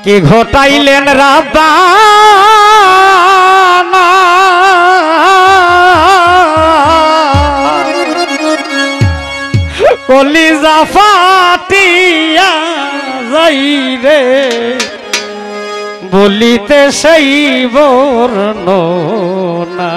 কি ঘটাইলেন রাব্বানা কলিজা ফাটিয়া যাই রে বলিতে সেই বর্ণনা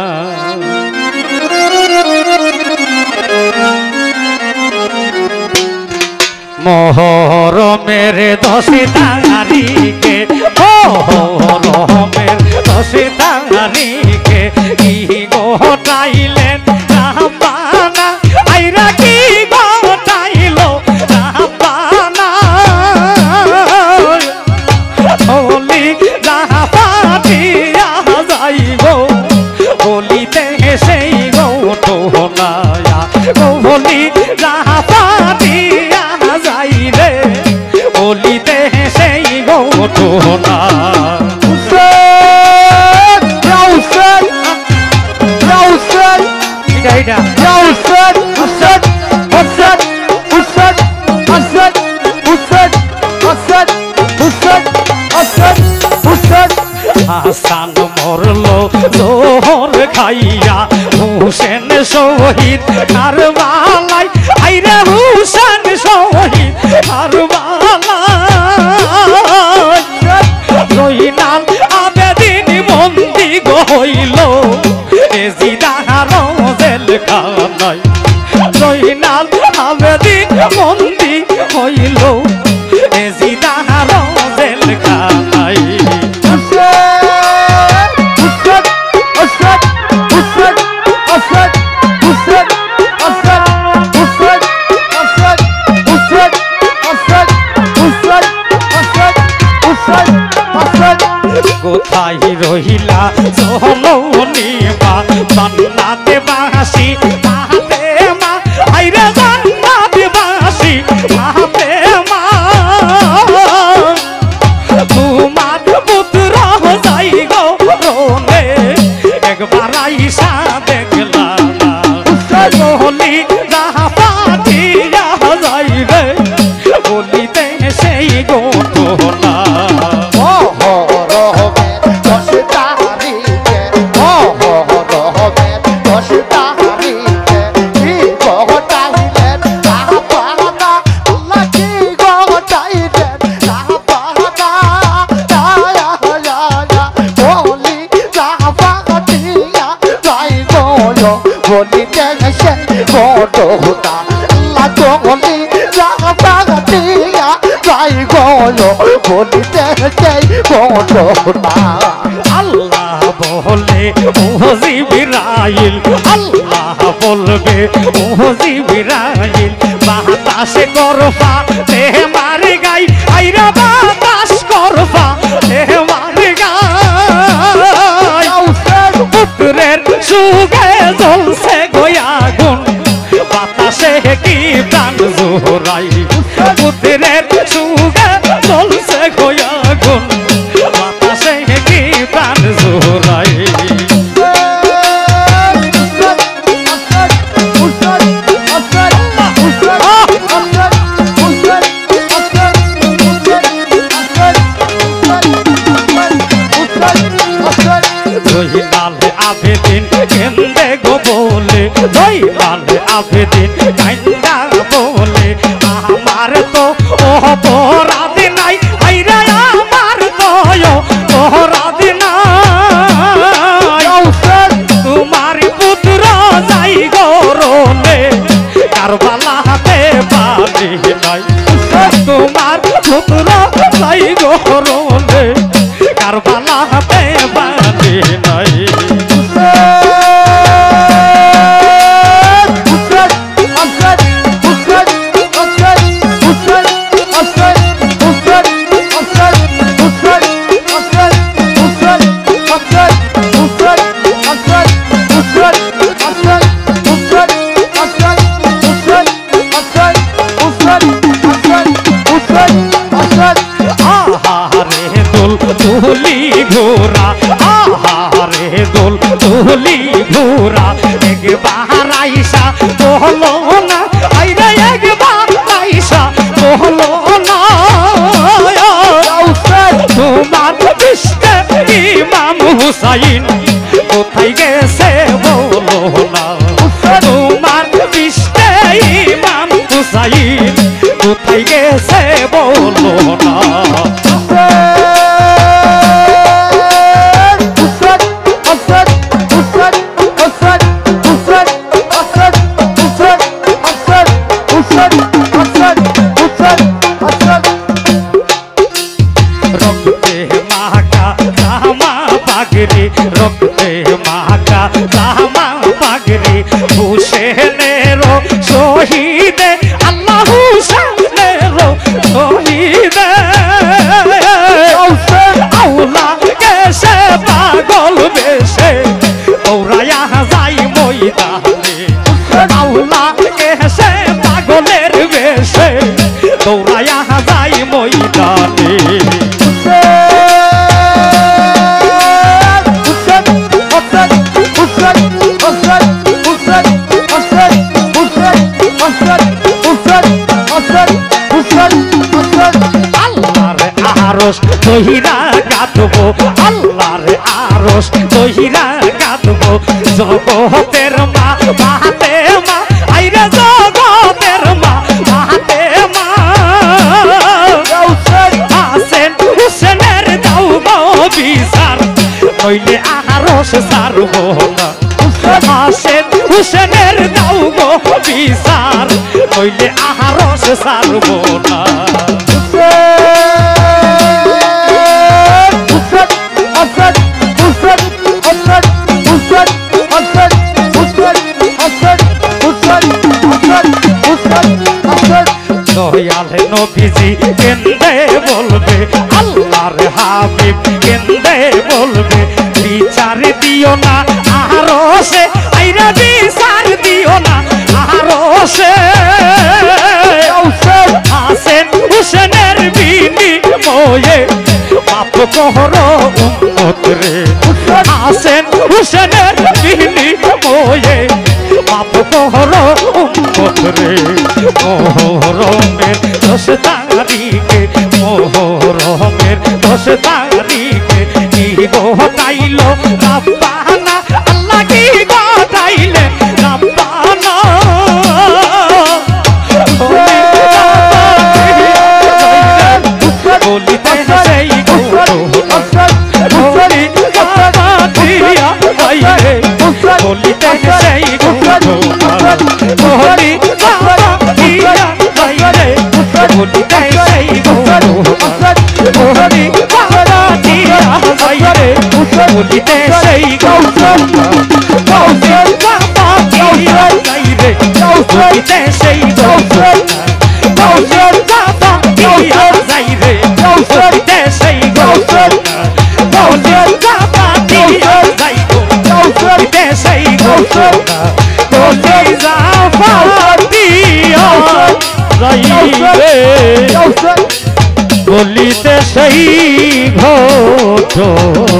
মোহরমের 10 তারিখে মোহরমের 10 তারিখে কি ঘটাইলেন রাব্বানা আইরা কি ঘটাইলো রাব্বানা বলি রাফাতিয়া যাইব বলিতে সেই ঘটনায়া বলি রাফাতিয়া যাই রে বলিতে সেই ঘটনা হাসান মরলো জোহর খাইয়া হুসেন শহীদ কারবালায় আইরে হুসেন শহীদ কারবালায় জয়নাল আবেদিন বন্দি হইল এজিদার জেলখানায় জয়নাল আবেদিন বন্দি হইল এজিদার জেলখানায় কোথায় রহিলা সোহলনি মা জান্নাতে বাসি তাহাতে মা আইরে জান্নাতে বাসি তাহাতে মা তোমার পুত্র যাই গো রোনে একবার আইসা দেখলাম বলি যাহা পাঠিয়া যাই রে বলিতে সেই ঘটনা আল্লাহ বলে ও জিবরাইল আল্লাহ বলবে ও জিবরাইল বাতাসে করফা তে মার গাই আইরা বাতাস করফা তে মার গাই পুত্রের সুগে জ্বলছে গয়াগুন বাতাসে কি প্রাণ জোহরাই পুত্রের সুগে জ্বলছে গয়াগুন বাতাসে কি প্রাণ জোহরাই জয়নাল আবেদিন কেন্দে গো বলে জয়নাল আবেদিন কাইন্দা বলে আমার তো অপরাধ নাই আইরা আমার তো অপরাধ নাই তোমার পুত্র যাই গো রোনে কারবালাতে পারি নাই তোমার পুত্র যাই গো রোনে কারবালাতে পারি নাই তুলি ঘোরা আহারে দোল তুলি ঘোরা একবার আইসা বহলো না আইরে একবার আইসা বহলো না হুসাইন কোথায় গেছে বলো না তোমার বিষ্ণে ইমাম হুসাইন কোথায় গেছে বলো না রক্তে মাকা জামা পাগড়ি হুসেনেরো শহীদে আল্লাহ হুসেনেরো শহীদে আউলা কেসে পাগল বেশে দৌড়াইয়া যাই ময়দানে আউলা কেসে পাগলের বেশে দৌড়াইয়া যাই ময়দানে আল্লাহর আরশ দহিরা গাতবো আল্লাহর আরশ দহিরা গাতবো জগতের মা বাহাতে মা আইরে জগতের মা বাহাতে মা হাসেন হুসেনের দাও গো বিচার নইলে আরশ সারবো না হাসেন হুসেনের দাও গো বিচার নইলে আরশ সারবো না দয়াল নবীজি কেন্দে বলবে আল্লাহর হাবিব কেন্দে বলবে বিচার দিও না আরশে আইরা বিচার দিও না আরশে হাসেন হুসেনের বিনিময়ে মাফ করো উম্মত রে হাসেন হুসেনের বিনিময়ে মাফ করো উম্মত রে মোহরমের 10 তারিখে মোহরমের 10 তারিখে কি ঘটাইলো রাব্বানা আল্লাহ কি ঘটাইলে রাব্বানা বলিতে সেই বলিতে সেই বলিতে সেই বলিতে সেই বলিতে সেই বলিতে সেই বলিতে সেই ঘটনা